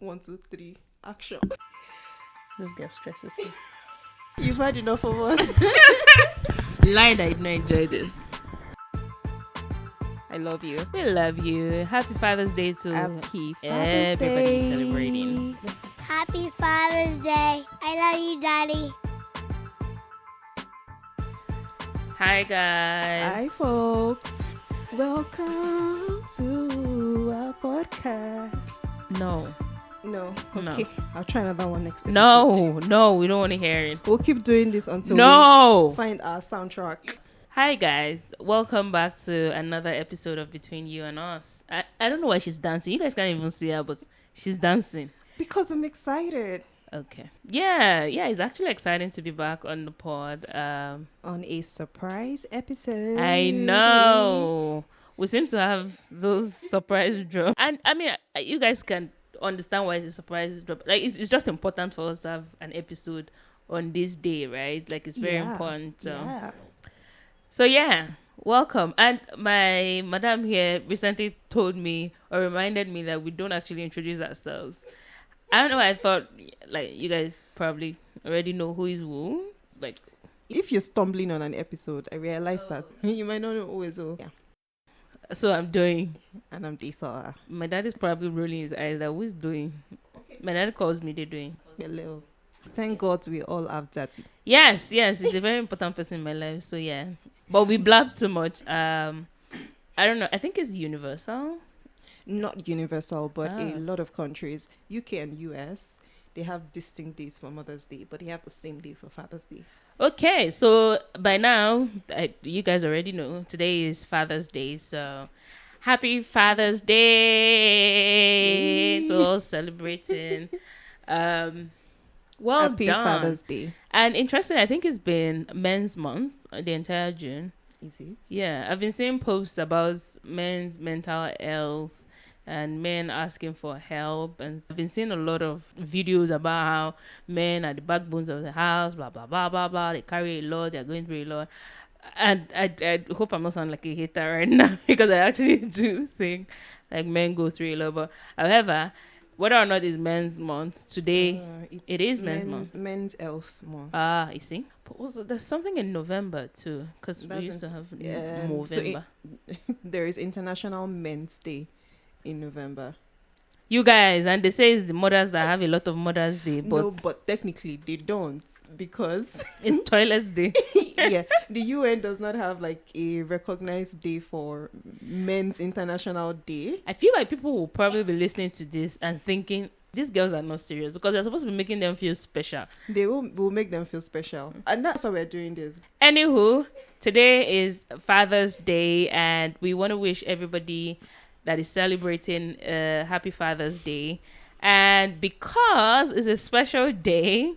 1, 2, 3, action. This girl stresses me. You've had enough of us. Lie that I did not enjoy this. I love you. We love you. Happy Father's Day to Happy Father's everybody Day. celebrating. Happy Father's Day. I love you, Daddy. Hi guys. Hi, folks. Welcome to our podcast. No. No. No. Okay. I'll try another one next episode. No, we don't want to hear it. We'll keep doing this until we find our soundtrack. Hi guys, welcome back to another episode of Between You and Us. I don't know why she's dancing. You guys can't even see her, but she's dancing. Because I'm excited. Okay. Yeah, it's actually exciting to be back on the pod. On a surprise episode. I know. We seem to have those surprise drops. And I mean, you guys can understand why it's a surprise drop. Like, it's just important for us to have an episode on this day, right? Like, it's very important. So yeah, welcome. And my madam here recently told me or reminded me that we don't actually introduce ourselves. I don't know. I thought like you guys probably already know who is who. Like, if you're stumbling on an episode, I realized that you might not know who is who. Yeah. So I'm doing. And I'm Disa. My dad is probably rolling his eyes that who's doing. My dad calls me the doing. Hello. Thank God we all have daddy. Yes, it's a very important person in my life. So yeah. But we blab too much. I don't know. I think it's universal. Not universal, but a lot of countries, UK and US, they have distinct days for Mother's Day, but they have the same day for Father's Day. Okay, so by now, you guys already know, today is Father's Day, so happy Father's Day! It's all celebrating. Well happy done. Father's Day. And interesting, I think it's been Men's Month, the entire June. Is it? Yeah, I've been seeing posts about men's mental health and men asking for help, and I've been seeing a lot of videos about how men are the backbones of the house, blah blah blah blah blah. They carry a lot, they're going through a lot, and I hope I'm not sounding like a hater right now because I actually do think like men go through a lot. But however, whether or not it's Men's Month today, it is Men's Month. Men's Health Month. You see, but also there's something in November too, because we used to have November. So there is International Men's Day in November. You guys, and they say it's the mothers that have a lot of Mother's Day, but no, but technically they don't because it's Toilets Day. Yeah, the UN does not have like a recognized day for Men's International Day. I feel like people will probably be listening to this and thinking these girls are not serious because they're supposed to be making them feel special. They will make them feel special, and that's why we're doing this. Anywho, today is Father's Day, and we want to wish everybody that is celebrating Happy Father's Day. And because it's a special day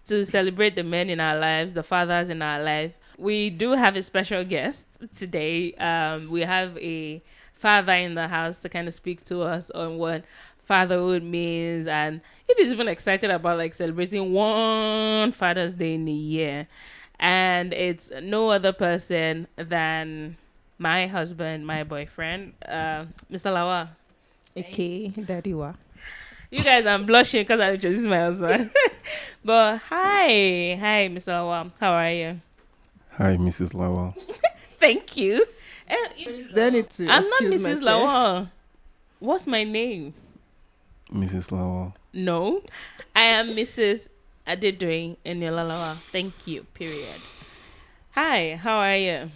to celebrate the men in our lives, the fathers in our life, we do have a special guest today. We have a father in the house to kind of speak to us on what fatherhood means, and if he's even excited about like celebrating one Father's Day in a year. And it's no other person than my husband, my boyfriend, Mr. Lawa. Okay, Daddy Wa. You guys, I'm blushing because I introduced my husband. But hi, Mr. Lawa. How are you? Hi, Mrs. Lawal. Thank you. Then it's I'm not Mrs. Lawa. What's my name? Mrs. Lawal. No, I am Mrs. Adedoyin Eniolalawa. Thank you. Period. Hi, how are you?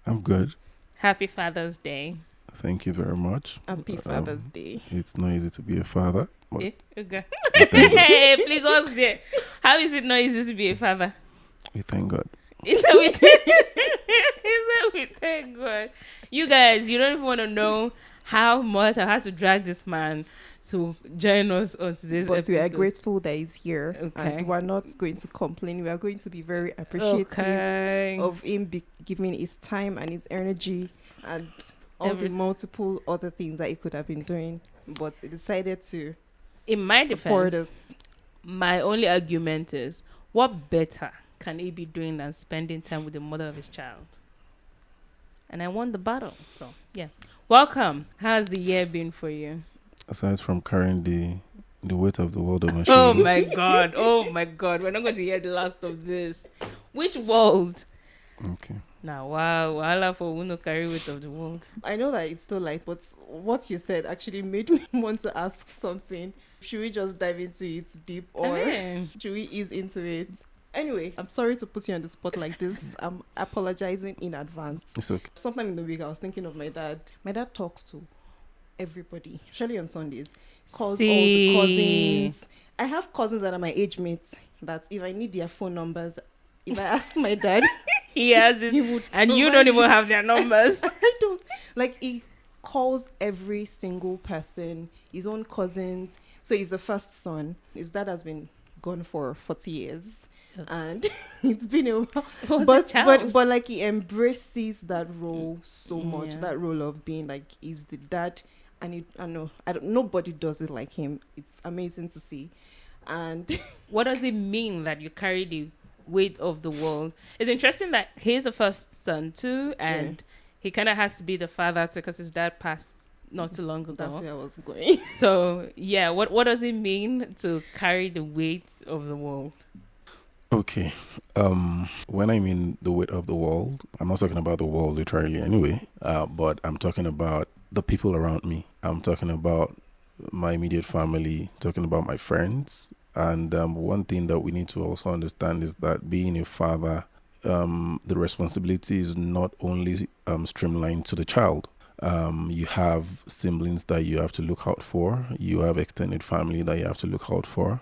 I'm good. Happy Father's Day. Thank you very much. Happy Father's Day. It's not easy to be a father. But Okay. Hey, please, what's there? How is it not easy to be a father? we thank God. We thank God. You guys, you don't even want to know how much I had to drag this man to join us on today's episode. But we are grateful that he's here. Okay. And we're not going to complain. We are going to be very appreciative of him giving his time and his energy and all the multiple other things that he could have been doing. But he decided to in my support defense, us. My only argument is, what better can he be doing than spending time with the mother of his child? And I won the battle. So, yeah. Welcome. How's the year been for you? aside from carrying the weight of the world on my Oh shoulder. my God. Oh my God. We're not going to hear the last of this. Which world? Okay. Now, wow. Wahala for who no carry weight of the world. I know that it's still light, but what you said actually made me want to ask something. Should we just dive into it deep, or should we ease into it? Anyway, I'm sorry to put you on the spot like this. I'm apologizing in advance. It's okay. Sometime in the week, I was thinking of my dad. My dad talks to everybody, especially on Sundays. Calls all the cousins. I have cousins that are my age mates. That if I need their phone numbers, if I ask my dad, he has it, and you don't even have their numbers. I don't. Like, he calls every single person, his own cousins. So he's the first son. His dad has been gone for 40 years. And it's been a while. But like, he embraces that role so much. That role of being like, he's the dad. And nobody does it like him. It's amazing to see. And what does it mean that you carry the weight of the world? It's interesting that he's the first son too, and he kind of has to be the father too, because his dad passed not too long ago. That's where I was going. So yeah, what does it mean to carry the weight of the world? Okay. When I mean the weight of the world, I'm not talking about the world literally anyway, but I'm talking about the people around me. I'm talking about my immediate family, talking about my friends. And one thing that we need to also understand is that being a father, the responsibility is not only streamlined to the child. You have siblings that you have to look out for. You have extended family that you have to look out for.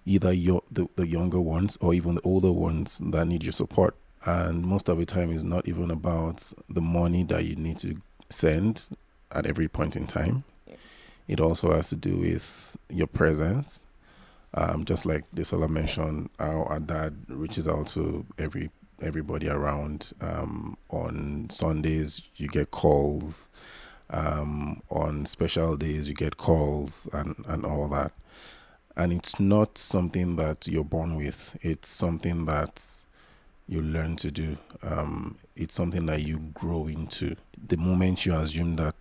Either the younger ones or even the older ones that need your support. And most of the time it's not even about the money that you need to send at every point in time. It also has to do with your presence. Just like Desola mentioned, our dad reaches out to everybody around. On Sundays, you get calls. On special days, you get calls and all that. And it's not something that you're born with. It's something that you learn to do. It's something that you grow into. The moment you assume that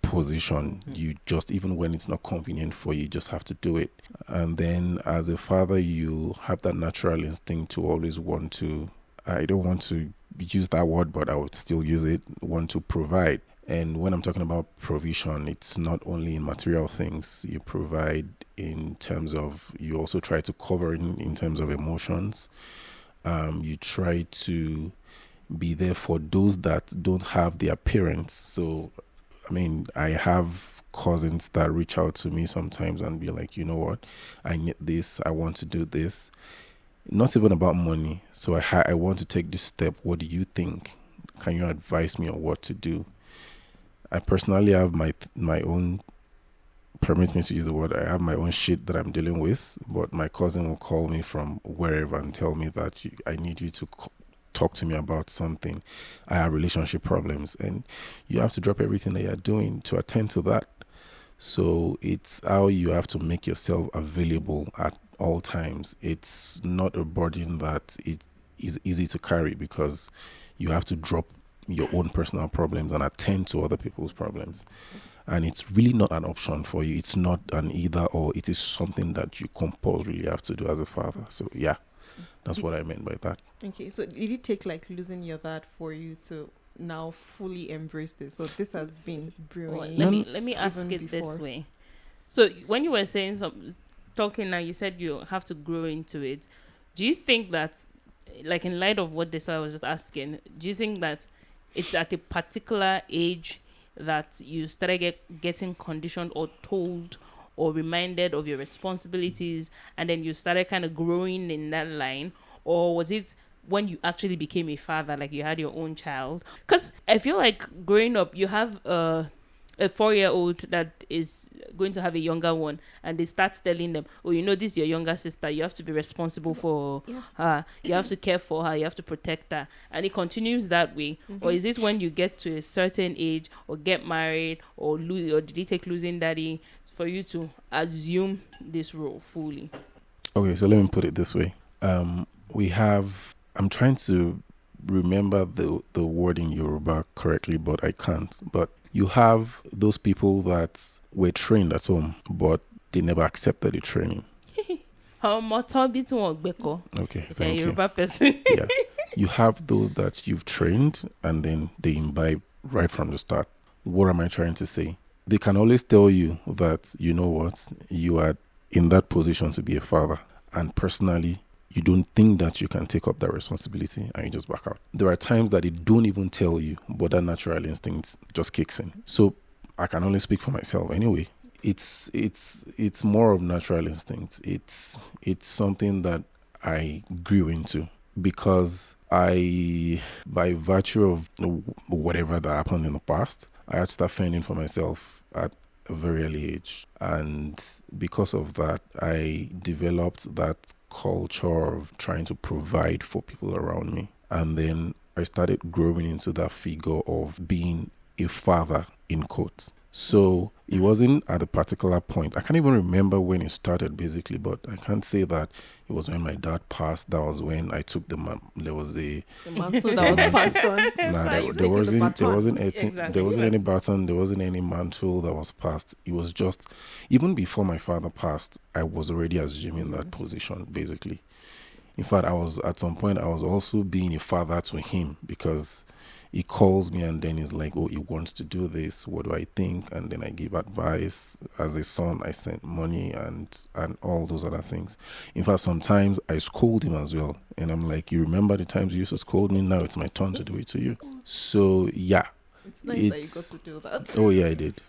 position, you just, even when it's not convenient for you, just have to do it. And then as a father, you have that natural instinct to always want to, I don't want to use that word, but I would still use it, want to provide. And when I'm talking about provision, it's not only in material things. You provide in terms of, you also try to cover in terms of emotions. You try to be there for those that don't have their parents. So, I mean, I have cousins that reach out to me sometimes and be like, you know what, I need this, I want to do this. Not even about money. So I want to take this step. What do you think? Can you advise me on what to do? I personally have my own, permit me to use the word, I have my own shit that I'm dealing with, but my cousin will call me from wherever and tell me that I need you to talk to me about something. I have relationship problems, and you have to drop everything that you're doing to attend to that. So it's how you have to make yourself available at all times. It's not a burden that it is easy to carry, because you have to drop your own personal problems and attend to other people's problems. And it's really not an option for you. It's not an either or. It is something that you compulsorily have to do as a father. So yeah, that's what I meant by that. Okay, so did it take like losing your dad for you to now fully embrace this? So this has been brewing. Let me ask it this way. So when you were saying talking now, you said you have to grow into it. Do you think that, like in light of what I was just asking, do you think that it's at a particular age that you started getting conditioned or told or reminded of your responsibilities, and then you started kind of growing in that line? Or was it when you actually became a father, like you had your own child? Because I feel like growing up, you have a 4-year-old that is going to have a younger one, and they start telling them, oh, you know, this is your younger sister, you have to be responsible for her, you have to care for her, you have to protect her, and it continues that way. Or is it when you get to a certain age or get married or lose, or did it take losing daddy for you to assume this role fully? Okay, so let me put it this way. I'm trying to remember the word in Yoruba correctly, but I can't. But You have those people that were trained at home, but they never accepted the training. Okay, thank you. Yeah. You have those that you've trained and then they imbibe right from the start. What am I trying to say? They can always tell you that, you know what, you are in that position to be a father. And personally, you don't think that you can take up that responsibility and you just back out. There are times that they don't even tell you, but that natural instinct just kicks in. So I can only speak for myself anyway. It's more of natural instinct. It's something that I grew into because by virtue of whatever that happened in the past, I had to start fending for myself at a very early age. And because of that, I developed that culture of trying to provide for people around me. And then I started growing into that figure of being a father, in quotes. So it wasn't at a particular point. I can't even remember when it started, basically, but I can't say that it was when my dad passed. That was when I took there was the mantle that was passed on. There wasn't any baton. There wasn't any mantle that was passed. It was just, even before my father passed, I was already assuming that position, basically. In fact, at some point, I was also being a father to him because he calls me and then he's like, oh, he wants to do this. What do I think? And then I give advice. As a son, I sent money and all those other things. In fact, sometimes I scold him as well. And I'm like, you remember the times you used to scold me? Now it's my turn to do it to you. So, yeah. It's nice that you got to do that. Oh, yeah, I did.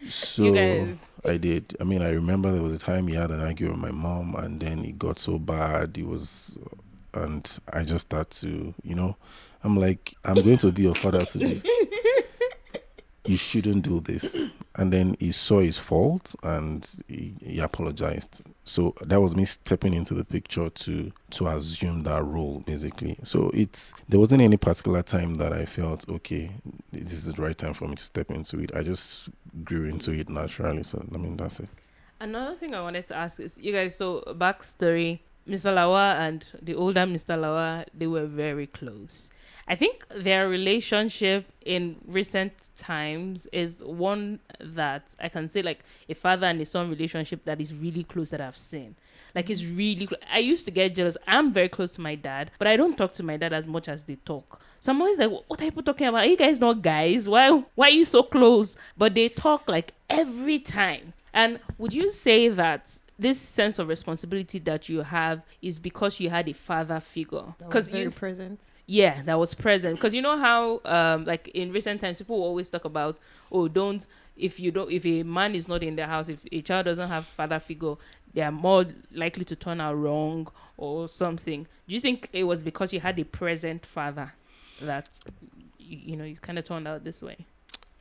So I did. I mean, I remember there was a time he had an argument with my mom and then it got so bad. And I just started to, I'm like, I'm going to be your father today. You shouldn't do this. And then he saw his fault and he apologized. So that was me stepping into the picture to assume that role, basically. So there wasn't any particular time that I felt, okay, this is the right time for me to step into it. I just grew into it naturally. So, that's it. Another thing I wanted to ask is, you guys, so backstory, Mr. Lawa and the older Mr. Lawa, they were very close. I think their relationship in recent times is one that I can say like a father and a son relationship that is really close that I've seen. Like it's really I used to get jealous. I'm very close to my dad, but I don't talk to my dad as much as they talk. So I'm always like, what are you talking about? Are you guys not guys? Why are you so close? But they talk like every time. And would you say that this sense of responsibility that you have is because you had a father figure? Because you're present. Yeah, that was present. Because you know how, like in recent times, people always talk about, if a man is not in the house, if a child doesn't have father figure, they are more likely to turn out wrong or something. Do you think it was because you had a present father that, you kind of turned out this way?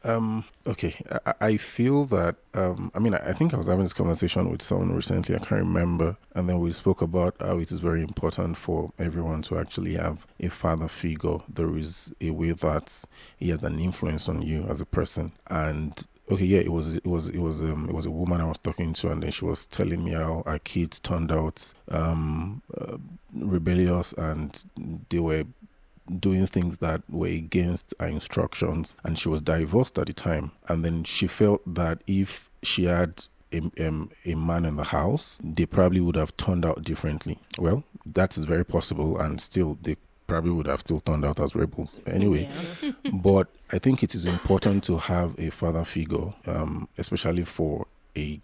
Okay. I feel that, I think I was having this conversation with someone recently, I can't remember, and then we spoke about how it is very important for everyone to actually have a father figure. There is a way that he has an influence on you as a person. And okay, yeah, it was a woman I was talking to, and then she was telling me how her kids turned out rebellious, and they were doing things that were against her instructions, and she was divorced at the time. And then she felt that if she had a man in the house, they probably would have turned out differently. Well, that is very possible, and still they probably would have still turned out as rebels anyway. Yeah. But I think it is important to have a father figure, especially for a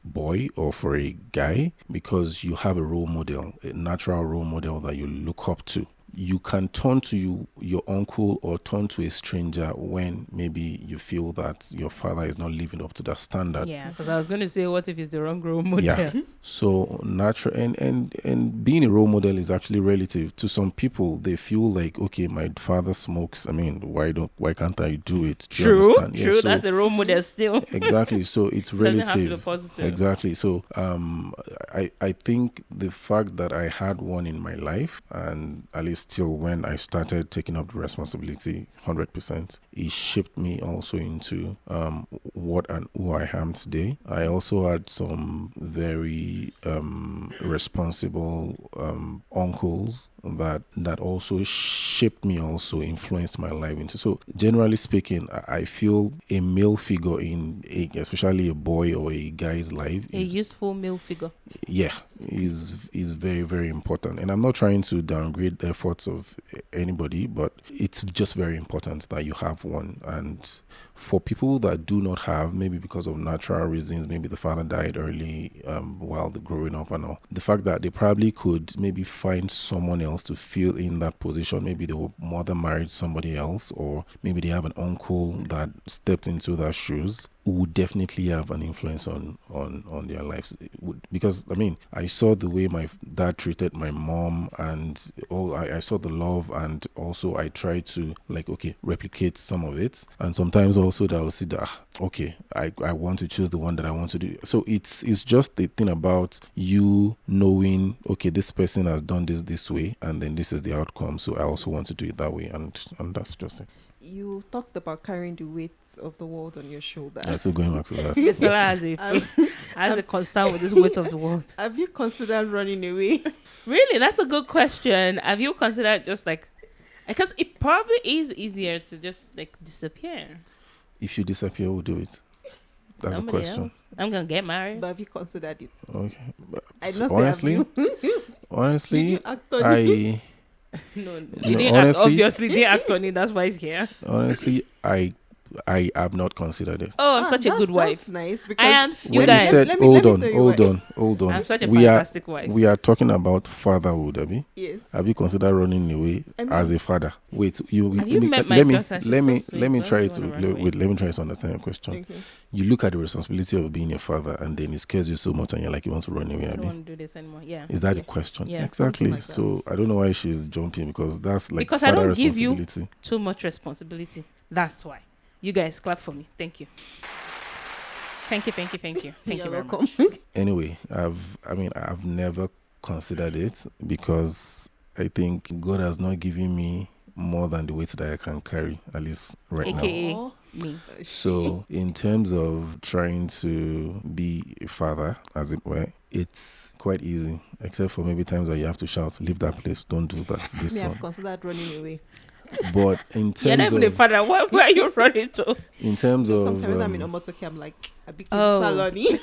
boy or for a guy, because you have a role model, a natural role model that you look up to. You can turn to your uncle or turn to a stranger when maybe you feel that your father is not living up to that standard. Yeah, because I was going to say, what if it's the wrong role model? Yeah. So natural and being a role model is actually relative. To some people, they feel like, okay, my father smokes. I mean, why can't I do it? True. Yeah, so that's a role model still. Exactly. So it's relative. Doesn't have to be positive. Exactly. So I think the fact that I had one in my life, and at least still when I started taking up the responsibility 100%, it shaped me also into what and who I am today. I also had some very responsible uncles that also shaped me, also influenced my life into. So generally speaking, I feel a male figure especially a boy or a guy's life, a useful male figure, is very, very important. And I'm not trying to downgrade the efforts of anybody, but it's just very important that you have one. And for people that do not have, maybe because of natural reasons, maybe the father died early while they're growing up and all, the fact that they probably could maybe find someone else to fill in that position. Maybe their mother married somebody else, or maybe they have an uncle that stepped into their shoes, would definitely have an influence on their lives. Because, I saw the way my dad treated my mom, and I saw the love, and also I tried to replicate some of it. And sometimes also that I will see that, I want to choose the one that I want to do. So it's just the thing about you knowing, this person has done this way, and then this is the outcome. So I also want to do it that way, and that's just it. You talked about carrying the weight of the world on your shoulder. Yeah, so going back to that. Mr. has a concern with this weight of the world. Have you considered running away? Really? That's a good question. Have you considered just because it probably is easier to just disappear. If you disappear, we'll do it. That's Somebody a question. Else. I'm going to get married. But have you considered it? Okay. Honestly, I... No, he didn't act, obviously didn't act on it. That's why he's here. Honestly, I have not considered it. Oh, I'm such a good wife. That's nice. Because I am. When you said, hold on. I'm such a fantastic wife. We are talking about fatherhood, Abby. Yes. Have you considered running away as a father? Wait, Have you met my daughter? Let me try to understand your question. Okay. You look at the responsibility of being a father, and then it scares you so much, and you're like, you want to run away, I Abby. don't want to do this anymore. Yeah. Is that the question? Yeah, exactly. like so I don't know why she's jumping, because that's because father I don't give you responsibility. too much responsibility. That's why. You guys clap for me. Thank you. Thank you. Thank you You're very welcome. much. Anyway, I've never considered it, because I think God has not given me more than the weight that I can carry, at least right now. AKA me. So in terms of trying to be a father, as it were, it's quite easy, except for maybe times that you have to shout, leave that place, don't do that, this one. I've considered running away. But in terms You're not even a father. Where are you running to? In terms of... Sometimes I'm in Omotoke, I'm like, a big saloni.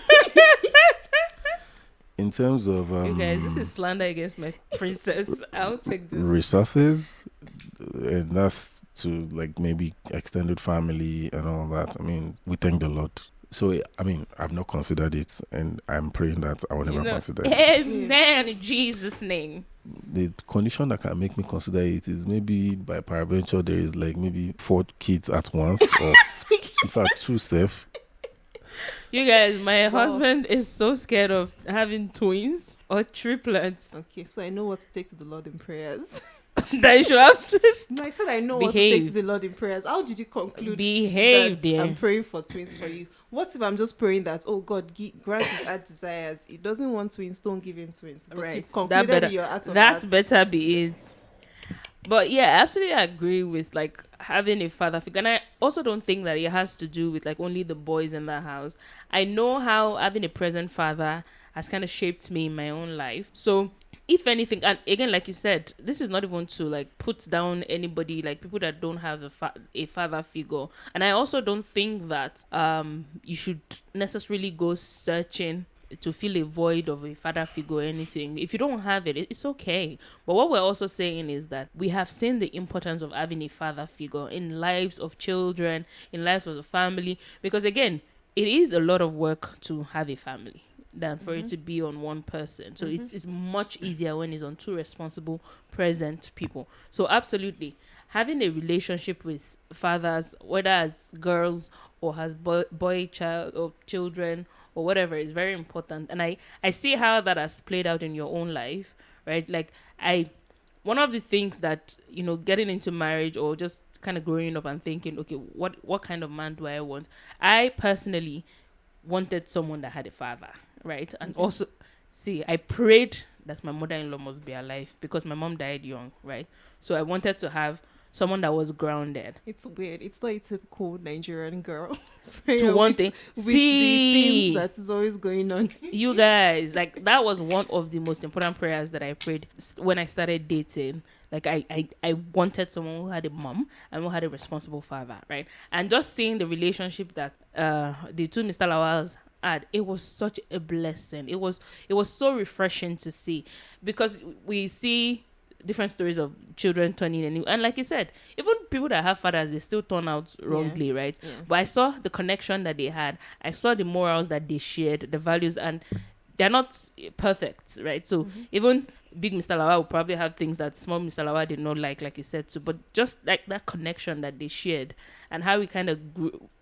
In terms of... you guys, this is slander against my princess. I'll take this. Resources, and that's to maybe extended family and all that. We thank the Lord. So, I've not considered it, and I'm praying that I will never consider it. Amen, in Jesus' name. The condition that can make me consider it is maybe by peradventure there is maybe 4 kids at once, or in fact 2 safe. You guys, my husband is so scared of having twins or triplets. Okay, so I know what to take to the Lord in prayers. That you should have to... No, I said I know what to take to the Lord in prayers. How did you conclude Behave, that dear. I'm praying for twins for you? What if I'm just praying that, oh God, grant his heart desires. He doesn't want twins, don't give him twins. But Right. you concluded in your heart of That's hearts. better be it. But yeah, absolutely I agree with having a father figure. And I also don't think that it has to do with only the boys in the house. I know how having a present father has kind of shaped me in my own life. So if anything, and again, like you said, this is not even to put down anybody, people that don't have a father figure. And I also don't think that you should necessarily go searching to fill a void of a father figure or anything. If you don't have it, it's okay. But what we're also saying is that we have seen the importance of having a father figure in lives of children, in lives of the family, because again, it is a lot of work to have a family than for it to be on one person. So it's much easier when it's on 2 responsible, present people. So absolutely, having a relationship with fathers, whether as girls or as boy child or children or whatever, is very important. And I see how that has played out in your own life, right? One of the things that, getting into marriage or just kind of growing up and thinking, okay, what kind of man do I want? I personally wanted someone that had a father, right? And also, I prayed that my mother-in-law must be alive because my mom died young, right? So I wanted to have someone that was grounded. It's weird. It's not a typical Nigerian girl. To one thing. With See, the things that is always going on. you guys, like, that was one of the most important prayers that I prayed when I started dating. Like, I wanted someone who had a mom and who had a responsible father, right? And just seeing the relationship that the two Mr. Lawals had, it was such a blessing. It was so refreshing to see, because we see different stories of children turning and like you said, even people that have fathers, they still turn out wrongly, right? But I saw the connection that they had. I saw the morals that they shared, the values, and they're not perfect, right? So even big Mr. Lawal will probably have things that small Mr. Lawal did not like you said too. But just like that connection that they shared and how he kind of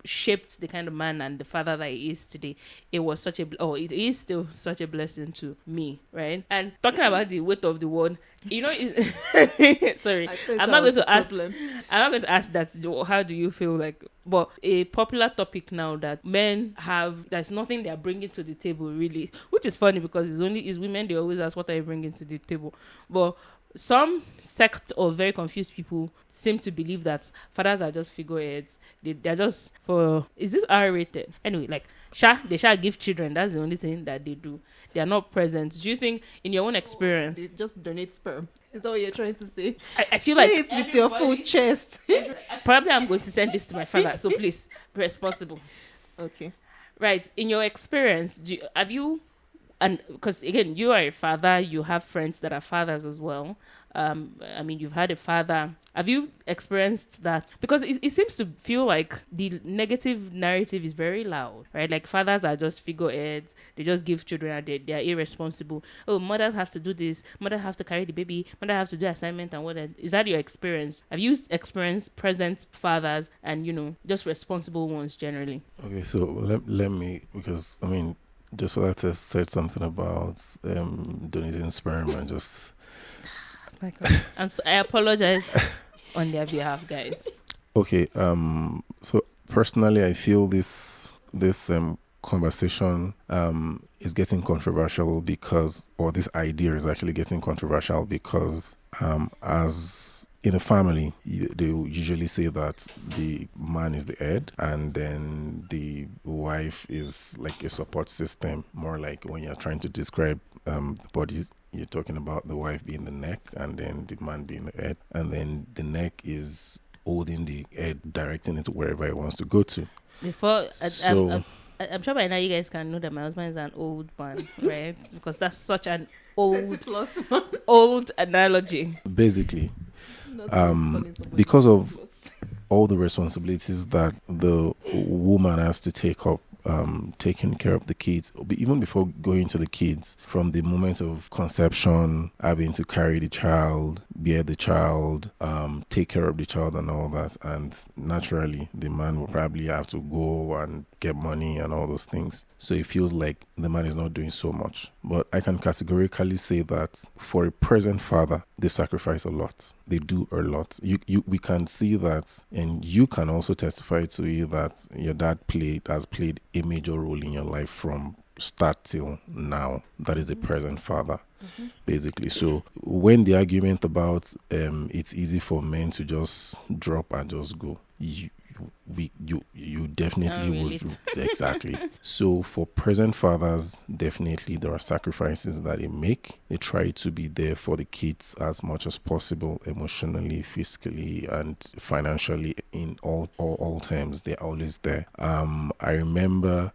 shaped the kind of man and the father that he is today, it was it is still such a blessing to me, right? And talking about the weight of the world, you know, sorry, I'm not going to ask that. How do you feel like? But a popular topic now that men have, there's nothing they're bringing to the table really, which is funny because it's women, they always ask, what are you bringing to the table? But some sect of very confused people seem to believe that fathers are just figureheads. They're just for, is this R-rated? Anyway, like, they shall give children. That's the only thing that they do. They are not present. Do you think, in your own experience, they just donate sperm? Is that what you're trying to say? I feel say like it with your full chest. Probably I'm going to send this to my father. So please be responsible. Okay. Right. In your experience, and because again, you are a father, you have friends that are fathers as well. I mean, you've had a father. Have you experienced that? Because it seems to feel like the negative narrative is very loud, right? Like, fathers are just figureheads. They just give children and they are irresponsible. Oh, mothers have to do this. Mothers have to carry the baby. Mothers have to do assignment and what. Is that your experience? Have you experienced present fathers and, just responsible ones generally? Okay, so let me, because, I mean, just like I said something about donating sperm and just... My God. I apologize on their behalf, guys. Okay. So personally, I feel this conversation is getting controversial or this idea is actually getting controversial because as in a family, they usually say that the man is the head and then the wife is like a support system, more like when you're trying to describe the body. You're talking about the wife being the neck and then the man being the head. And then the neck is holding the head, directing it wherever it wants to go to. I'm sure by now you guys can know that my husband is an old man, right? Because that's such an old analogy. Basically, because of all the responsibilities that the woman has to take up, taking care of the kids, even before going to the kids, from the moment of conception, having to carry the child, bear the child, take care of the child and all that. And naturally, the man will probably have to go and get money and all those things. So it feels like the man is not doing so much. But I can categorically say that for a present father, they sacrifice a lot. They do a lot. We can see that, and you can also testify to it that your dad has played a major role in your life from start till now. That is a present father, basically. So when the argument about it's easy for men to just drop and just go, you definitely would. Exactly. So for present fathers, definitely there are sacrifices that they make. They try to be there for the kids as much as possible, emotionally, physically, and financially. In all times, they're always there. I remember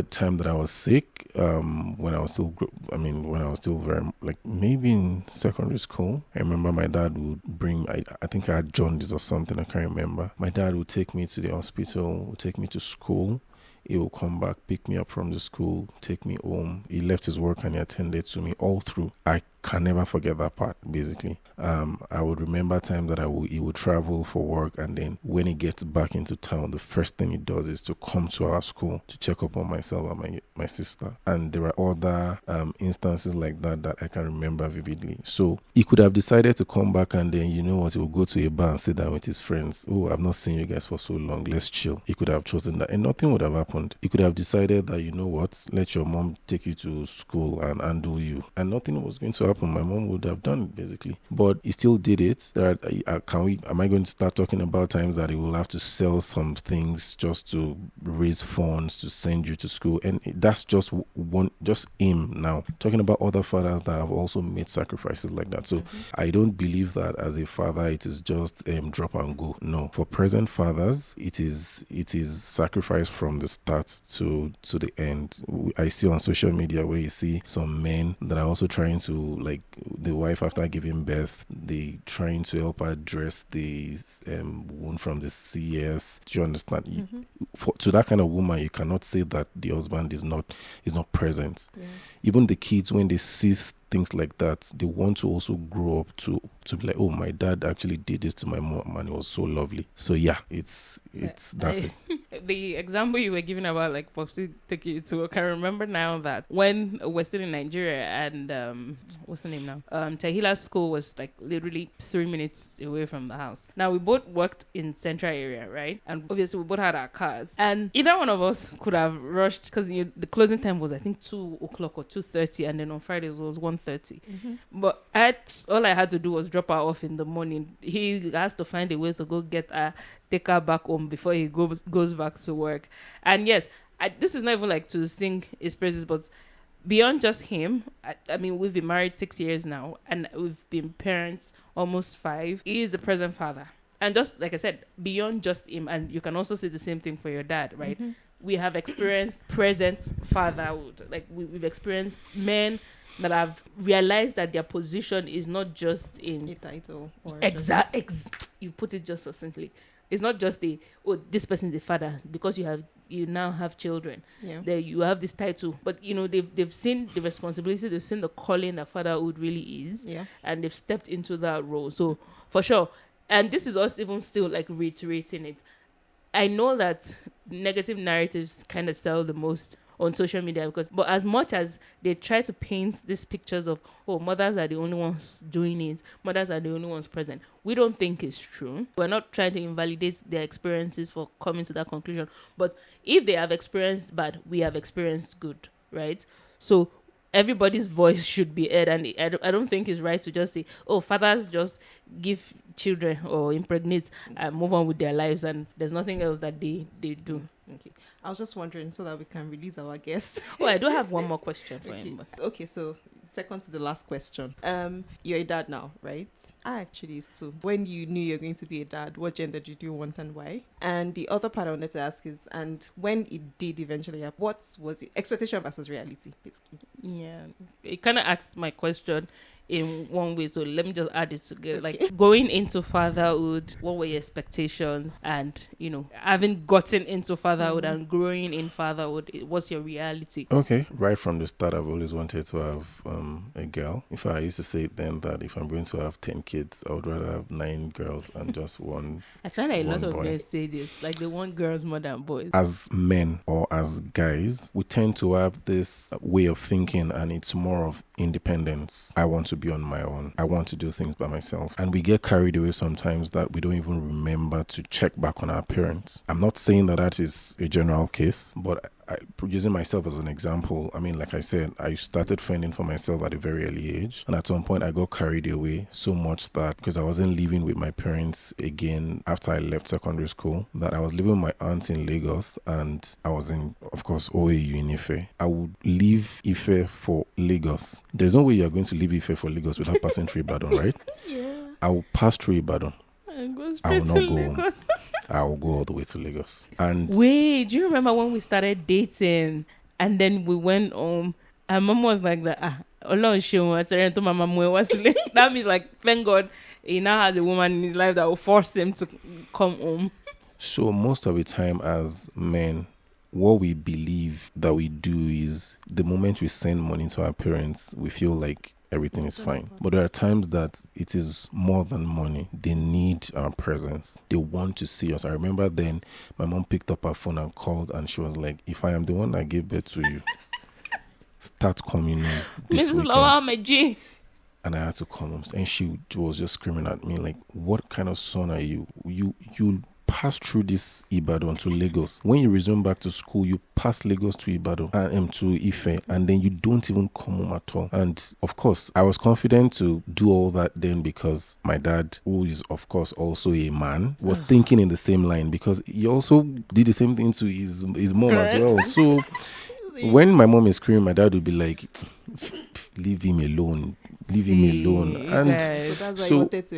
time that I was sick, when I was still very, like, maybe in secondary school. I remember my dad would bring, I think I had jaundice or something, I can't remember. My dad would take me to the hospital, would take me to school. He will come back, pick me up from the school, take me home. He left his work and he attended to me all through. I can never forget that part, basically. I would remember times that he would travel for work, and then when he gets back into town, the first thing he does is to come to our school to check up on myself and my sister. And there are other instances like that I can remember vividly. So he could have decided to come back, and then, you know what, he would go to a bar and sit down with his friends. Oh, I've not seen you guys for so long, let's chill. He could have chosen that, and nothing would have happened. He could have decided that, you know what, let your mom take you to school and undo you, and nothing was going to happen. My mom would have done it, basically, but he still did it. Am I going to start talking about times that he will have to sell some things just to raise funds to send you to school? And that's just him now. Talking about other fathers that have also made sacrifices like that. So I don't believe that as a father it is just drop and go. No, for present fathers it is sacrifice from the start to the end. I see on social media where you see some men that are also trying to, like, the wife after giving birth, they trying to help her dress the wound from the CS. Do you understand? To that kind of woman, you cannot say that the husband is not present. Even the kids, when they see things like that, they want to also grow up to be like, oh, my dad actually did this to my mom and it was so lovely. So yeah, that's it. The example you were giving about, like, Popsy taking you to work, I remember now that when we're still in Nigeria, and what's the name now? Tahila's school was like literally 3 minutes away from the house. Now we both worked in central area, right? And obviously we both had our cars, and either one of us could have rushed, because the closing time was, I think, 2 o'clock or 2:30, and then on Fridays it was 1:30. But all I had to do was drop her off in the morning. He has to find a way to go take her back home before he goes back to work. And yes, this is not even like to sing his praises, but beyond just him, I mean, we've been married 6 years now, and we've been parents almost 5. He is the present father. And just like I said, beyond just him, and you can also say the same thing for your dad, right? We have experienced present fatherhood. Like, we've experienced men that have realized that their position is not just in a title, or you put it just succinctly. It's not just this person is the father because you now have children. Yeah. You have this title, but they've seen the responsibility, they've seen the calling that fatherhood really is, and they've stepped into that role. So for sure, and this is us even still like reiterating it. I know that negative narratives kind of sell the most on social media, but as much as they try to paint these pictures of, oh, mothers are the only ones doing it, mothers are the only ones present, we don't think it's true. We're not trying to invalidate their experiences for coming to that conclusion. But if they have experienced bad, we have experienced good, right? So everybody's voice should be heard, and I don't think it's right to just say, oh, fathers just give children or impregnate and move on with their lives, and there's nothing else that they do. Okay. I was just wondering so that we can release our guest. Oh, I do have one more question for him. Okay, so second to the last question. You're a dad now, right? I actually is too. When you knew you're going to be a dad, what gender did you want and why? And the other part I wanted to ask is, and when it did eventually happen, what was it? Expectation versus reality, basically. Yeah, it kind of asked my question in one way, so let me just add it together. Okay. Like, going into fatherhood, what were your expectations? And having gotten into fatherhood and growing in fatherhood, what's your reality? Okay, right from the start, I've always wanted to have a girl. In fact, I used to say then that if I'm going to have 10 kids, I would rather have 9 girls and just one. I find that a lot of men say this, like they want girls more than boys. As men or as guys, we tend to have this way of thinking, and it's more of independence. I want to be on my own. I want to do things by myself. And we get carried away sometimes that we don't even remember to check back on our parents. I'm not saying that is a general case, but using myself as an example, I mean, like I said, I started fending for myself at a very early age. And at some point, I got carried away so much that because I wasn't living with my parents again after I left secondary school, that I was living with my aunt in Lagos, and I was in, of course, OAU in Ife. I would leave Ife for Lagos. There's no way you're going to leave Ife for Lagos without passing through Ibadan, right? Yeah. I will pass through Ibadan. I will not go Lagos. I will go all the way to Lagos. And wait, do you remember when we started dating and then we went home and mom was like that? That means, like, thank God he now has a woman in his life that will force him to come home. So most of the time as men, what we believe that we do is the moment we send money to our parents, we feel like everything is fine. But there are times that it is more than money. They need our presence. They want to see us. I remember then my mom picked up her phone and called, and she was like, if I am the one that gave birth to you, start coming in this weekend. And I had to come home. And she was just screaming at me like, what kind of son are you? You pass through this Ibadan to Lagos. When you resume back to school, you pass Lagos to Ibadan and to Ife, and then you don't even come home at all. And of course, I was confident to do all that then because my dad, who is of course also a man, was thinking in the same line because he also did the same thing to his mom as well. So when my mom is screaming, my dad would be like, leave him alone. Leave him alone. And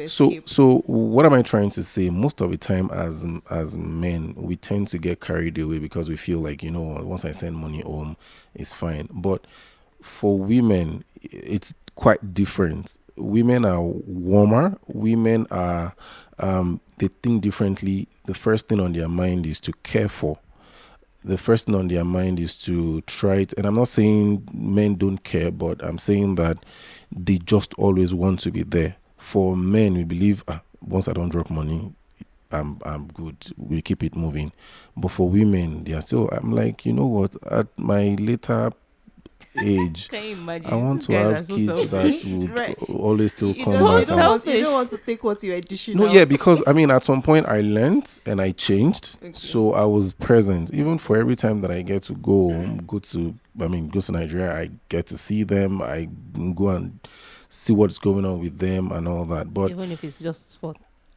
so what am I trying to say? Most of the time as men, we tend to get carried away because we feel like, once I send money home, it's fine. But for women, it's quite different. Women are warmer. Women are, they think differently. The first thing on their mind is to care for. The first thing on their mind is to try it. And I'm not saying men don't care, but I'm saying that they just always want to be there. For men, we believe, once I don't drop money, I'm good. We keep it moving. But for women, they are still, I'm like, you know what? At my later age, I want to have kids that would always still come back. You don't want to take what you are dishing out. No, yeah, because at some point I learned and I changed. Okay. So I was present. Even for every time that I get to go to Nigeria, I get to see them. I go and see what's going on with them and all that. But even if it's just for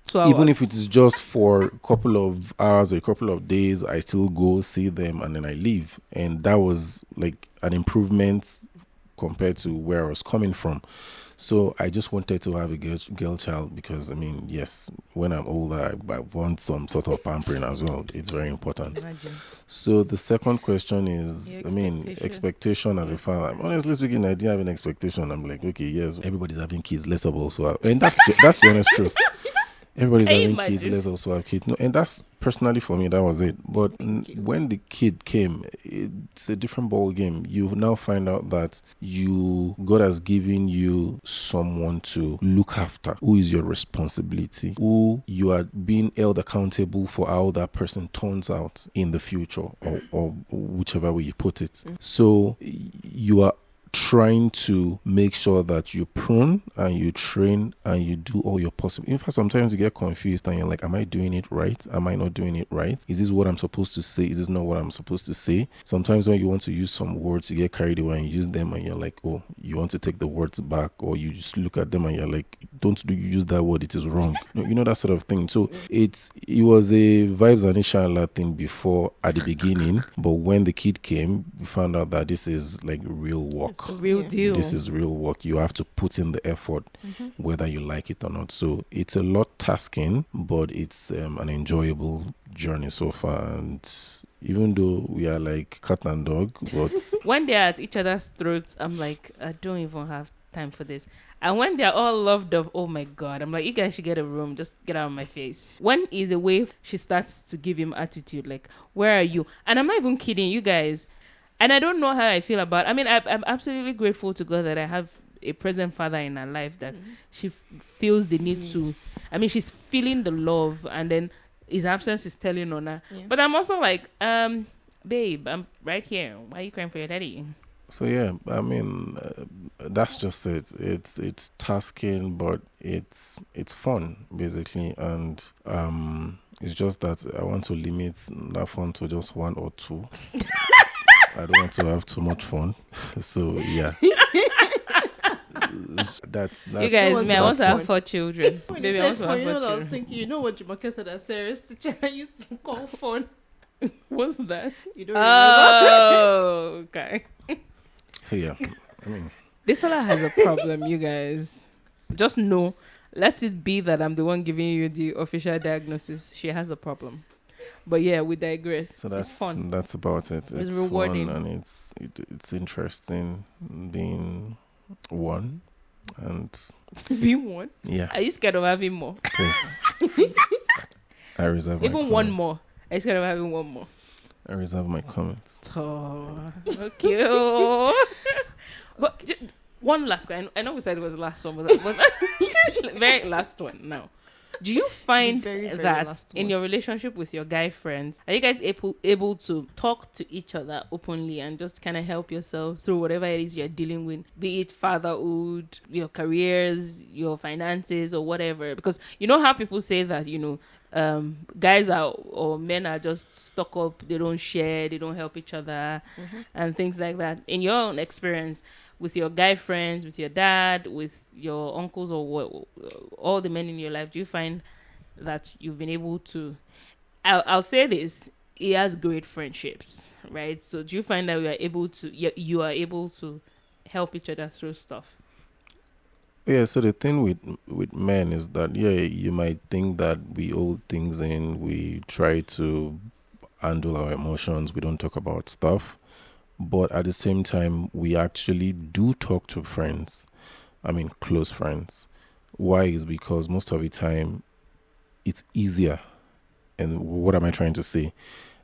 2 hours. Even if it is just for a couple of hours or a couple of days, I still go see them and then I leave. And that was like an improvement compared to where I was coming from. So I just wanted to have a girl child because, yes, when I'm older, I want some sort of pampering as well. It's very important. Imagine. So the second question is, expectation as a father. Honestly speaking, I didn't have an expectation. I'm like, okay, yes, everybody's having kids. Let's also have, and that's the honest truth. Everybody's having kids, let's also have kids. No, and that's personally for me, that was it. But when the kid came, it's a different ball game. You now find out that God has given you someone to look after, who is your responsibility, who you are being held accountable for how that person turns out in the future, or whichever way you put it. So you are trying to make sure that you prune and you train and you do all your possible. In fact, sometimes you get confused and you're like, am I doing it right? Am I not doing it right? Is this what I'm supposed to say? Is this not what I'm supposed to say? Sometimes when you want to use some words, you get carried away and you use them and you're like, oh, you want to take the words back, or you just look at them and you're like, don't you use that word, it is wrong. That sort of thing. So it was a vibes and inshallah thing before at the beginning, but when the kid came, we found out that this is like real work. The real deal. This is real work. You have to put in the effort, whether you like it or not. So it's a lot tasking, but it's an enjoyable journey so far. And even though we are like cat and dog, but when they're at each other's throats, I'm like, I don't even have time for this. And when they're all loved up, oh my God, I'm like, you guys should get a room, just get out of my face. When he's away, she starts to give him attitude, like, where are you? And I'm not even kidding, you guys. And I don't know how I feel about I'm absolutely grateful to God that I have a present father in her life that she feels the need to, she's feeling the love, and then his absence is telling on her. Yeah. But I'm also like, babe, I'm right here. Why are you crying for your daddy? So yeah, that's just it. It's tasking, but it's fun basically, and it's just that I want to limit that fun to just one or two. I don't want to have too much fun. So yeah. That's you guys, I want to have 4 children. Maybe I want to have 4 children. I was thinking, you know what Jumoke said as Sarah's teacher used to call fun. What's that? You don't remember? Oh, okay. So yeah, this fella has a problem, you guys. Just know, let it be that I'm the one giving you the official diagnosis. She has a problem. But yeah, we digress. So that's it's fun. That's about it. It's rewarding, fun, and it's interesting being one and being one. Yeah. Are you scared of having more? Yes. I reserve my even one more. Are you scared of having one more? I reserve my comments. Oh, okay. But One last question. I know we said it was the last one, but that was very last one now. Do you find very, very that in your relationship with your guy friends, are you guys able to talk to each other openly and just kind of help yourselves through whatever it is you're dealing with, be it fatherhood, your careers, your finances, or whatever? Because you know how people say that, guys are or men are just stuck up, they don't share, they don't help each other, and things like that. In your own experience, with your guy friends, with your dad, with your uncles, or all the men in your life, do you find that you've been able to... I'll say this, he has great friendships, right? So do you find that you are able to help each other through stuff? Yeah, so the thing with men is that, you might think that we hold things in, we try to handle our emotions, we don't talk about stuff. But at the same time, we actually do talk to friends. I mean, close friends. Why? Is because most of the time, it's easier. And what am I trying to say?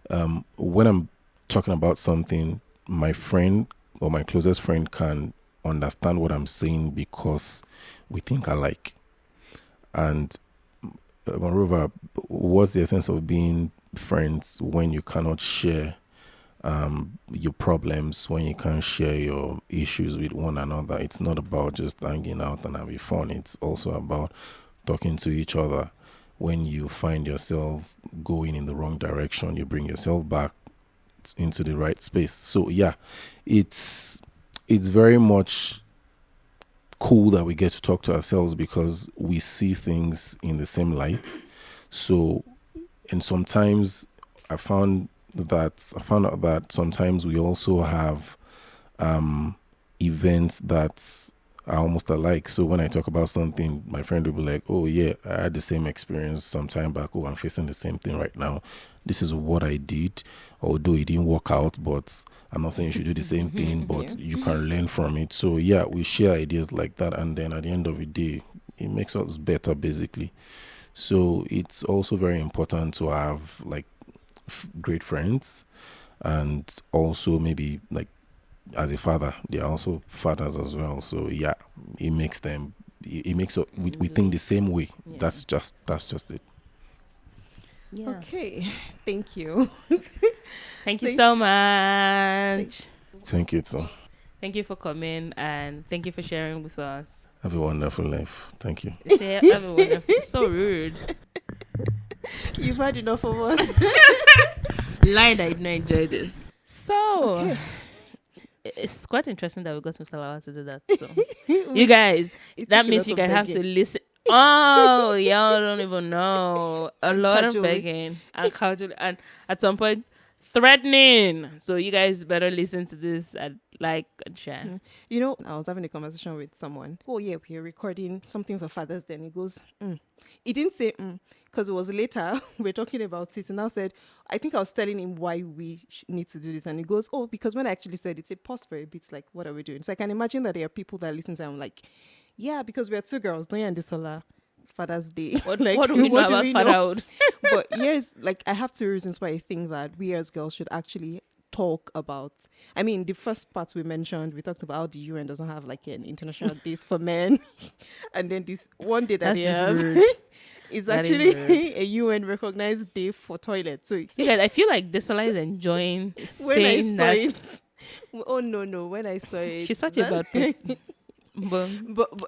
When I'm talking about something, my friend or my closest friend can understand what I'm saying because we think alike. And moreover, what's the essence of being friends when you cannot share your problems, when you can't share your issues with one another? It's not about just hanging out and having fun. It's also about talking to each other. When you find yourself going in the wrong direction, you bring yourself back into the right space. So it's very much cool that we get to talk to ourselves because we see things in the same light. So, and sometimes I found out that sometimes we also have events that are almost alike. So when I talk about something, my friend will be like, oh yeah, I had the same experience some time back. Oh, I'm facing the same thing right now. This is what I did, although it didn't work out, but I'm not saying you should do the same thing, but you can learn from it. So yeah, we share ideas like that, and then at the end of the day, it makes us better basically. So it's also very important to have like great friends, and also maybe like as a father, they are also fathers as well. So yeah, it makes we think the same way. Yeah. That's just it. Yeah. Okay, thank you. Thank you so much. Thank you too. Thank you for coming and thank you for sharing with us. Have a wonderful life. Thank you. Have a wonderful. So rude. You've had enough of us. Lying that I did not enjoy this. So, Okay. It's quite interesting that we got Mr. Lawal to do that. So, you guys, that means you guys have to listen. Oh, y'all don't even know. A lot of begging and casually, and at some point threatening. So you guys better listen to this and like and share. You know, I was having a conversation with someone. Oh yeah, we're recording something for Father's Day. And he goes, He didn't say because it was later. We're talking about it, and I said, I think I was telling him why we need to do this, and he goes, oh, because when I actually said it's a pause for a bit, like what are we doing? So I can imagine that there are people that listen to. I'm like, yeah, because we are two girls. Don't you understand? Father's Day. What, like, what do we know about fatherhood? But here's like I have two reasons why I think that we as girls should actually talk about. I mean, the first part we mentioned, we talked about how the UN doesn't have like an international days for men, and then this one day that That's they just have rude. is That is actually rude. a UN recognized day for toilets. So it's You guys, I feel like Desola is enjoying when I saying saw that. it. Oh no! When I saw it, She's such a bad person. But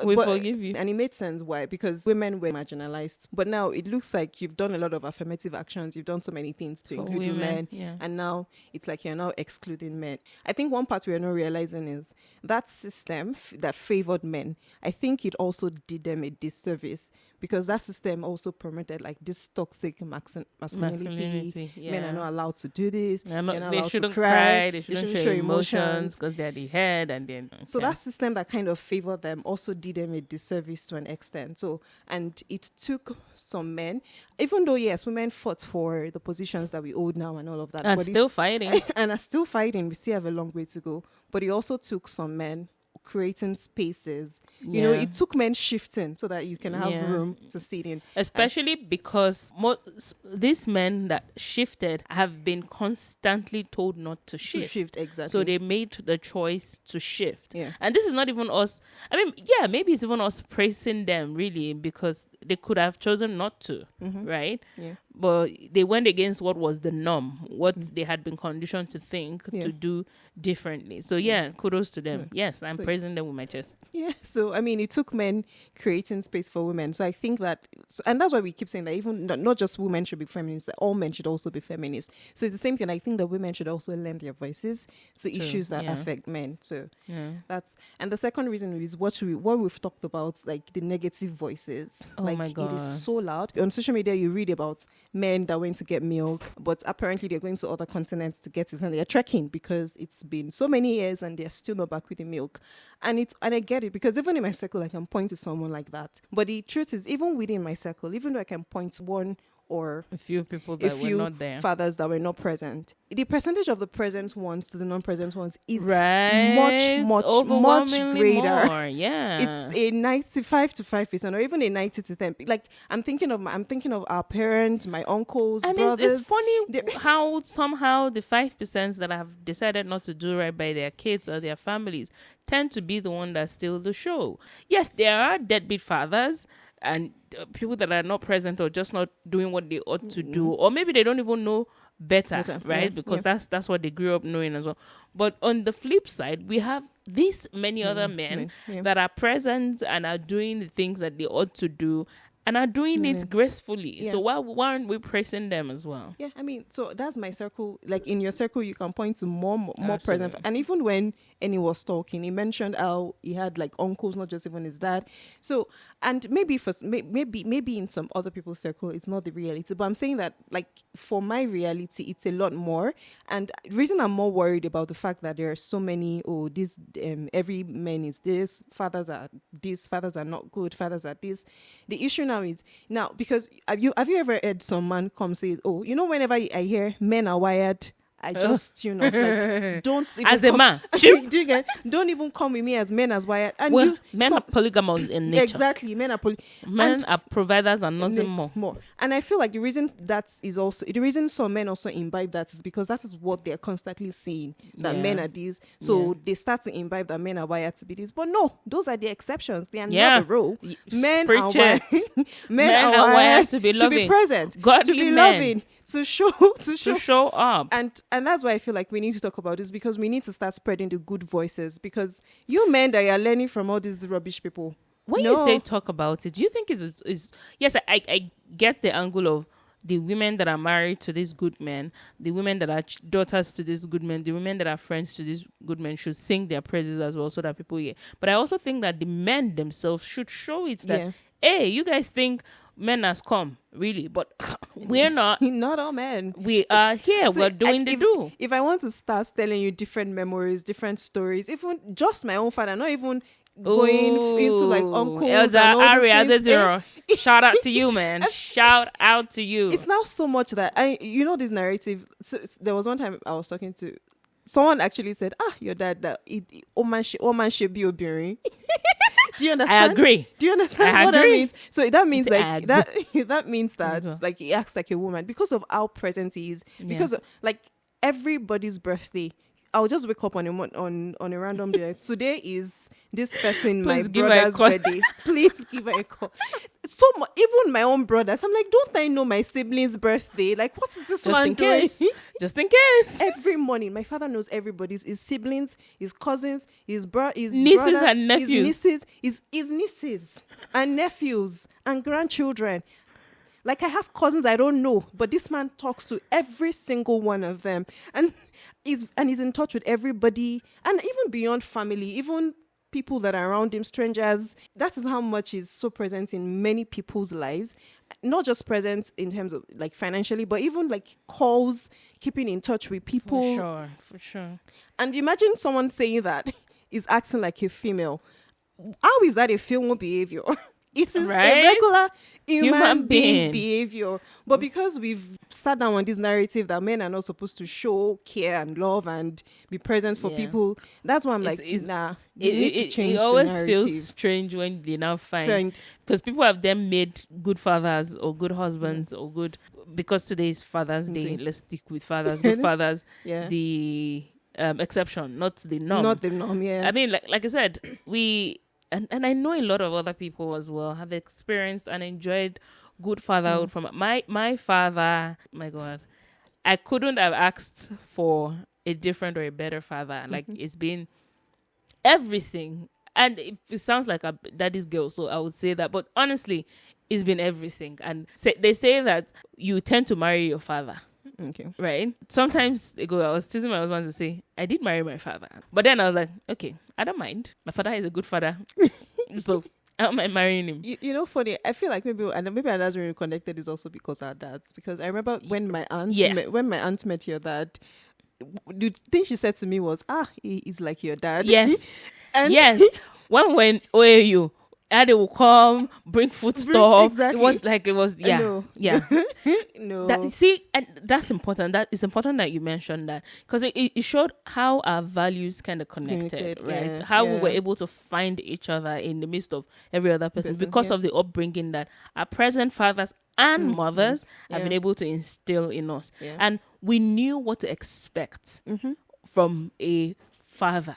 we forgive you. And it made sense why, because women were marginalized, but now it looks like you've done a lot of affirmative actions, you've done so many things to For include women, yeah. and now it's like you're now excluding men. I think one part we're not realizing is that system that favored men, I think it also did them a disservice, because that system also promoted like this toxic masculinity. Yeah. Men are not allowed to do this. They're They're not they allowed shouldn't to cry. They shouldn't show emotions because they're the head, and then So that system that kind of favored them also did them a disservice to an extent. So, and it took some men, even though yes, women fought for the positions that we hold now and all of that, and but still fighting. and are still fighting. We still have a long way to go. But it also took some men creating spaces. You know, it took men shifting so that you can have room to sit in. Especially because these men that shifted have been constantly told not to shift. Exactly. So they made the choice to shift. Yeah. And this is not even us. I mean, maybe it's even us praising them, really, because they could have chosen not to, right? Yeah. But they went against what was the norm, what they had been conditioned to think, to do differently. So, kudos to them. Yes, I'm praising them with my chest. Yeah, so, I mean, it took men creating space for women. So I think that, and that's why we keep saying that even not just women should be feminists, all men should also be feminists. So it's the same thing. I think that women should also lend their voices to issues that affect men. So that's, and the second reason is what we've talked about, like the negative voices. Oh like, my God. It is so loud. On social media, you read about men that went to get milk, but apparently they're going to other continents to get it, and they're trekking because it's been so many years and they're still not back with the milk. And I get it, because even in my circle I can point to someone like that. But the truth is, even within my circle, even though I can point to one or a few people that were not there, fathers that were not present, the percentage of the present ones to the non-present ones is much greater. More. Yeah, it's a 95 to 5%, or even a 90 to 10. Like I'm thinking of our parents, my uncles, and brothers. It's funny how somehow the 5% that have decided not to do right by their kids or their families tend to be the one that steal the show. Yes, there are deadbeat fathers and people that are not present or just not doing what they ought to do, or maybe they don't even know better, right? Because that's what they grew up knowing as well. But on the flip side, we have these many other men that are present and are doing the things that they ought to do and are doing it gracefully. So why aren't we praising them as well? Yeah, I mean, so that's my circle. Like in your circle, you can point to more present. And even when Annie was talking, he mentioned how he had like uncles, not just even his dad. So, and maybe maybe in some other people's circle, it's not the reality. But I'm saying that like for my reality, it's a lot more. And the reason I'm more worried about the fact that there are so many, every man is this, fathers are not good, fathers are this. The issue now is because have you ever heard some man come say, whenever I hear men are wired, I just like don't even as a man don't even come with me as men as wired. And men are polygamous in nature. Exactly, men are providers and nothing more. And I feel like the reason some men also imbibe that is because that is what they're constantly saying, that men are these. So they start to imbibe that men are wired to be this. But no, those are the exceptions. They are not the rule. Men are wired. Men are wired to be loving, to be present, godly to be men. loving, to show up. And that's why I feel like we need to talk about this, because we need to start spreading the good voices, because you men that are learning from all these rubbish people. When you say talk about it, do you think it's yes, I get the angle of the women that are married to these good men, the women that are daughters to these good men, the women that are friends to these good men should sing their praises as well so that people hear. But I also think that the men themselves should show it that, hey, you guys think men has come, really, but we're not. Not all men. We are here. So we're doing the do. If I want to start telling you different memories, different stories, even just my own father, not even going into like uncles Elder and all Ari these things. Shout out to you, man. Shout out to you. It's now so much that this narrative. So there was one time I was talking to someone, actually said, your dad that man should be obìnrin. Do you understand? I agree. Do you understand what that means? So that means like that. That means that like he acts like a woman because of how present he is. Because of, like everybody's birthday, I'll just wake up on a random day. Today is this person, my brother's birthday. Please give her a call. So even my own brothers, I'm like, don't I know my siblings' birthday? Like, what is this one doing? Just in case. Every morning, my father knows everybody's, his siblings, his cousins, his nieces brothers, and nephews, his nieces and nephews and grandchildren. Like, I have cousins I don't know, but this man talks to every single one of them, and he's in touch with everybody, and even beyond family, even people that are around him, strangers. That is how much he's so present in many people's lives. Not just present in terms of like financially, but even like calls, keeping in touch with people. For sure. And imagine someone saying that is acting like a female. How is that a female behavior? It is Right? a regular human being. being behavior. But because we've sat down on this narrative that men are not supposed to show care and love and be present for Yeah. people, that's why I'm like, It's- nah, you need to change it the always narrative. feels strange when they now find, Find- because people have then made good fathers or good husbands or good, because today is Father's Day. Okay. Let's stick with fathers. Good fathers, Yeah. the exception, not the norm. Not the norm, yeah. I mean, like I said, we and I know a lot of other people as well have experienced and enjoyed good fatherhood from my father. My God, I couldn't have asked for a different or a better father. Like it's been everything, and it sounds like a daddy's girl, so I would say that. But honestly, it's been everything. And they say that you tend to marry your father. Okay. Right? Sometimes ago, I was teasing my husband to say, I did marry my father. But then I was like, okay, I don't mind. My father is a good father. So I don't mind marrying him. You know, funny, I feel like maybe our dads were connected is also because our dads. Because I remember when my aunt met your dad, the thing she said to me was, he's like your dad. Yes. And yes. When OAU, they will come, bring food stuff. Exactly. It was, I know. yeah. No. And that's important. That it's important that you mentioned that, because it showed how our values kind of connected, right? Yeah, how we yeah. were able to find each other in the midst of every other person because of the upbringing that our present fathers and mothers have been able to instill in us. Yeah. And we knew what to expect from a father.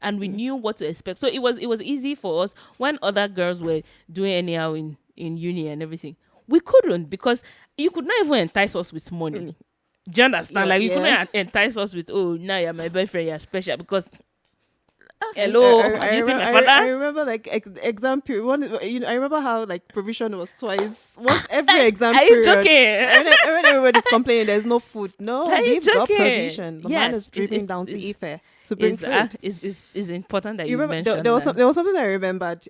And we knew what to expect. So it was easy for us when other girls were doing anyhow in uni and everything. We couldn't, because you could not even entice us with money. Do you understand? Yeah, you yeah. couldn't entice us with, oh, now you're my boyfriend, you're special, because hello, have you seen my father? I remember like exam period. I remember how like provision was twice. Once every exam Are you period. joking? When everybody's complaining, there's no food. No, Are you we've got joking? provision. The man Yes, is driving it's- down to it's- Ife to bring food. It's important that You remember mentioned there was that. there was something I remembered.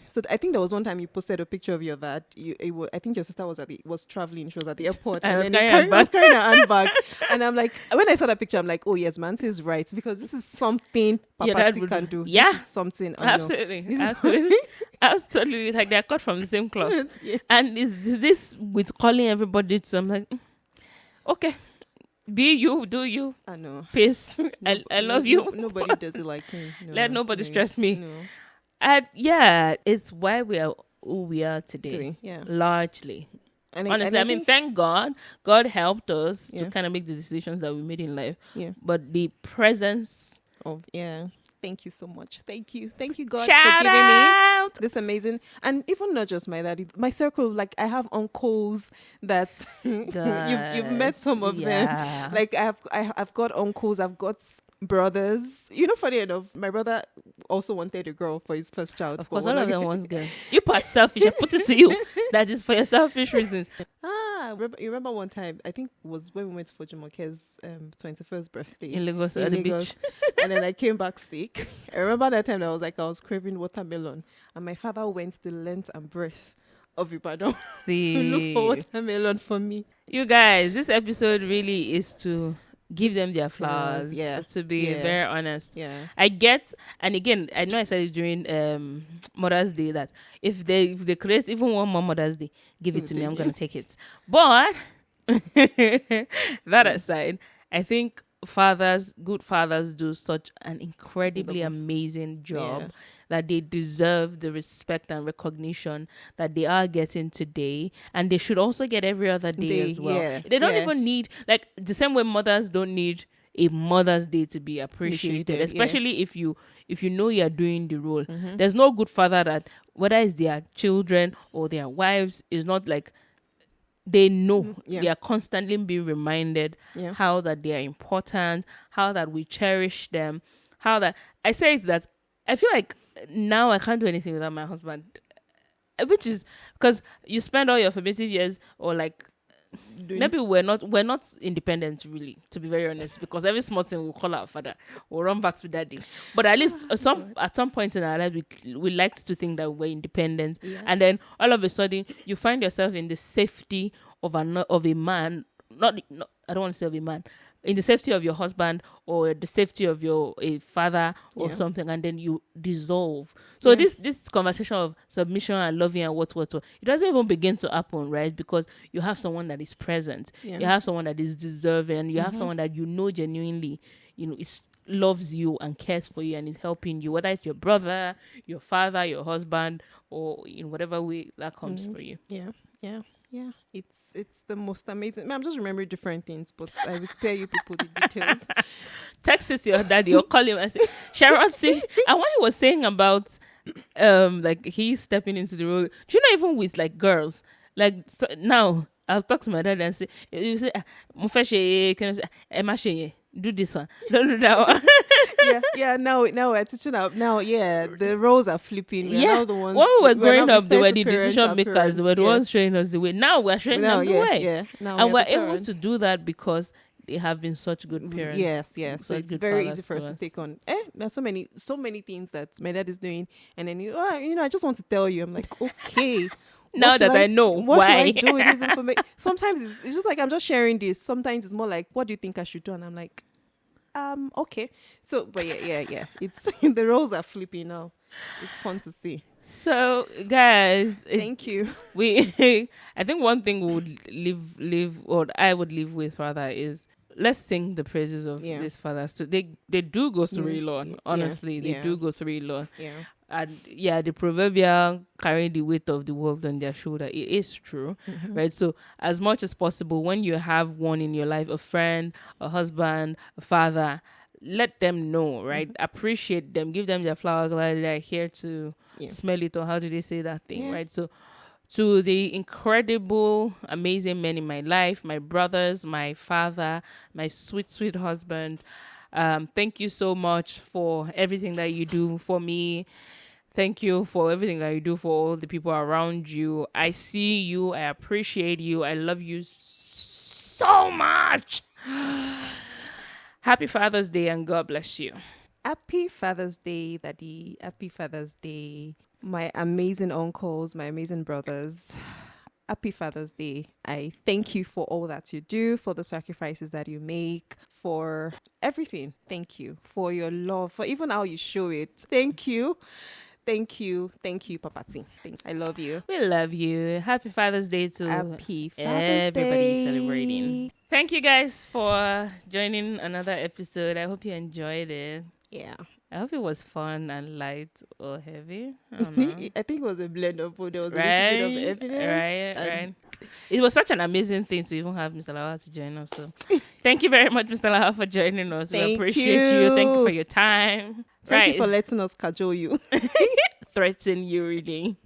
So I think there was one time you posted a picture of your dad. I think your sister was traveling. She was at the airport I was then carrying a was carrying a handbag. And I'm like, when I saw that picture, I'm like, oh yes, Mancy's right, because this is something Your dad Papati would can do. do. Yeah. This is something. Absolutely. This is- Absolutely. Like they're cut from the same cloth. Yeah. And is this with calling everybody to, I'm like, okay, be you, do you, I know. peace. I love you. Nobody does it like him. No, Let nobody no, stress me. No. And yeah, it's why we are who we are today. Yeah. Largely. And Honestly, I mean, think- thank God. God helped us Yeah. to kind of make the decisions that we made in life. Yeah. But the presence. Thank you so much. Thank you, God, Shout for giving me out! this amazing, and even not just my daddy, my circle. Like I have uncles that you've met some of Yeah. them. Like I've got uncles, I've got brothers. Funny enough, my brother also wanted a girl for his first child. Of course, all of them wants girl. You are selfish. I put it to you. That is for your selfish reasons. You remember one time, I think it was when we went for Jumoke's 21st birthday In Lagos, in at the Lagos. beach. And then I came back sick. I remember that time I was craving watermelon, and my father went the length and breadth of Ibadan to look for watermelon for me. You guys, this episode really is to give them their flowers. Yeah. To be very honest. Yeah. I get, and again, I know I said it during Mother's Day that if they create even one more Mother's Day, give it to me. I'm gonna take it. But that aside, I think good fathers do such an incredibly amazing job that they deserve the respect and recognition that they are getting today, and they should also get every other day as well. Yeah, They don't even need, like, the same way mothers don't need a Mother's Day to be appreciated, especially if you know you're doing the role. There's no good father that, whether it's their children or their wives, is not like, they know they are constantly being reminded how that they are important, how that we cherish them, how that I say it that I feel like now I can't do anything without my husband, which is because you spend all your formative years, or like maybe we're not independent really, to be very honest, because every small thing we'll call our father, we'll run back to daddy. But at least at some point in our life, we liked to think that we're independent, and then all of a sudden you find yourself in the safety of a man. Not I don't want to say of a man, in the safety of your husband or the safety of your father or Yeah. something, and then you dissolve. So this conversation of submission and loving and what, it doesn't even begin to happen, right? Because you have someone that is present. Yeah. You have someone that is deserving. You have someone that genuinely, loves you and cares for you and is helping you, whether it's your brother, your father, your husband, or in whatever way that comes for you. Yeah. It's the most amazing. I'm just remembering different things, but I will spare you people the details. Text it to your daddy or call him and say, Sharon, see, and what he was saying about like he stepping into the role, do you know, even with like girls, like now I'll talk to my dad and say, you say, do this one, don't do that one. yeah. Now we're teaching up. Now, the roles are flipping. We're now the ones. When we were we're growing now up, they were the starting to parent decision our makers. parents, They were the ones showing us the way. Now we're showing them the way. Yeah. Now And we're the able parents. to do that because they have been such good parents. Yes. So such it's good very fathers easy for us to us. take on. There's so many things that my dad is doing, and then I just want to tell you. I'm like, okay. Now that I know what why. should I do with this information? Sometimes it's just like I'm just sharing this. Sometimes it's more like, what do you think I should do? And I'm like, okay. So, but yeah. It's the roles are flipping now. It's fun to see. So, guys, Thank you. I think one thing we would live, or I would live with rather, is let's sing the praises of these fathers. So they do go through a lot. Honestly, they do go through a lot. Yeah. And the proverbial carrying the weight of the world on their shoulder, it is true, right? So as much as possible, when you have one in your life, a friend, a husband, a father, let them know, right? Appreciate them, give them their flowers while they're here to smell it, or how do they say that thing, right? So to the incredible, amazing men in my life, my brothers, my father, my sweet, sweet husband, thank you so much for everything that you do for me. Thank you for everything that you do for all the people around you. I see you. I appreciate you. I love you so much. Happy Father's Day and God bless you. Happy Father's Day, Daddy. Happy Father's Day. My amazing uncles, my amazing brothers. Happy Father's Day. I thank you for all that you do, for the sacrifices that you make, for everything. Thank you for your love, for even how you show it. Thank you. Thank you, Papati. I love you. We love you. Happy Father's Day to Happy Father's everybody Day. celebrating. Thank you guys for joining another episode. I hope you enjoyed it. Yeah. I hope it was fun and light or heavy. I don't know. I think it was a blend of both. There was a little bit of evidence. Right. It was such an amazing thing to even have Mr. Lawa to join us. So thank you very much, Mr. Lawa, for joining us. We appreciate you. Thank you for your time. Thank you for letting us cajole you. Threaten you, really.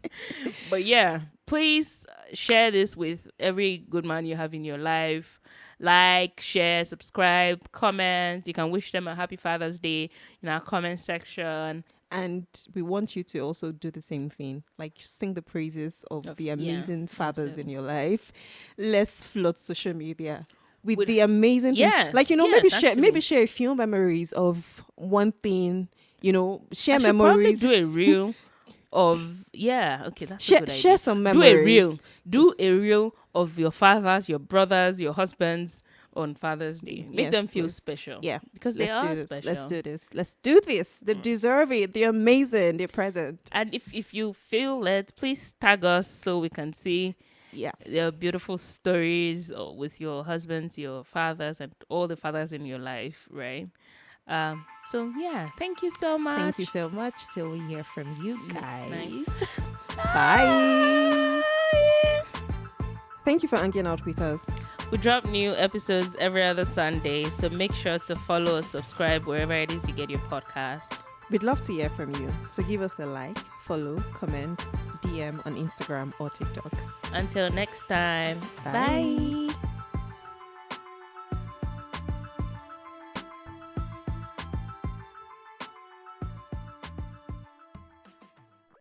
But yeah, please share this with every good man you have in your life. Like, share, subscribe, comment. You can wish them a happy Father's Day in our comment section. And we want you to also do the same thing. Like, sing the praises of the amazing fathers in your life. Let's flood social media with the amazing things. Like, maybe share a few memories of one thing. Share memories. Probably do a reel of that's a good idea. Share some memories. Do a reel of your fathers, your brothers, your husbands on Father's Day. Make them feel special. Yeah, because they are special. Let's do this. They deserve it. They're amazing. They're present. And if you feel it, please tag us so we can see their beautiful stories with your husbands, your fathers, and all the fathers in your life, right? So thank you so much. Thank you so much. Till we hear from you guys. Bye. Thank you for hanging out with us. We drop new episodes every other Sunday, so make sure to follow or subscribe wherever it is you get your podcast. We'd love to hear from you. So give us a like, follow, comment, DM on Instagram or TikTok. Until next time. Bye.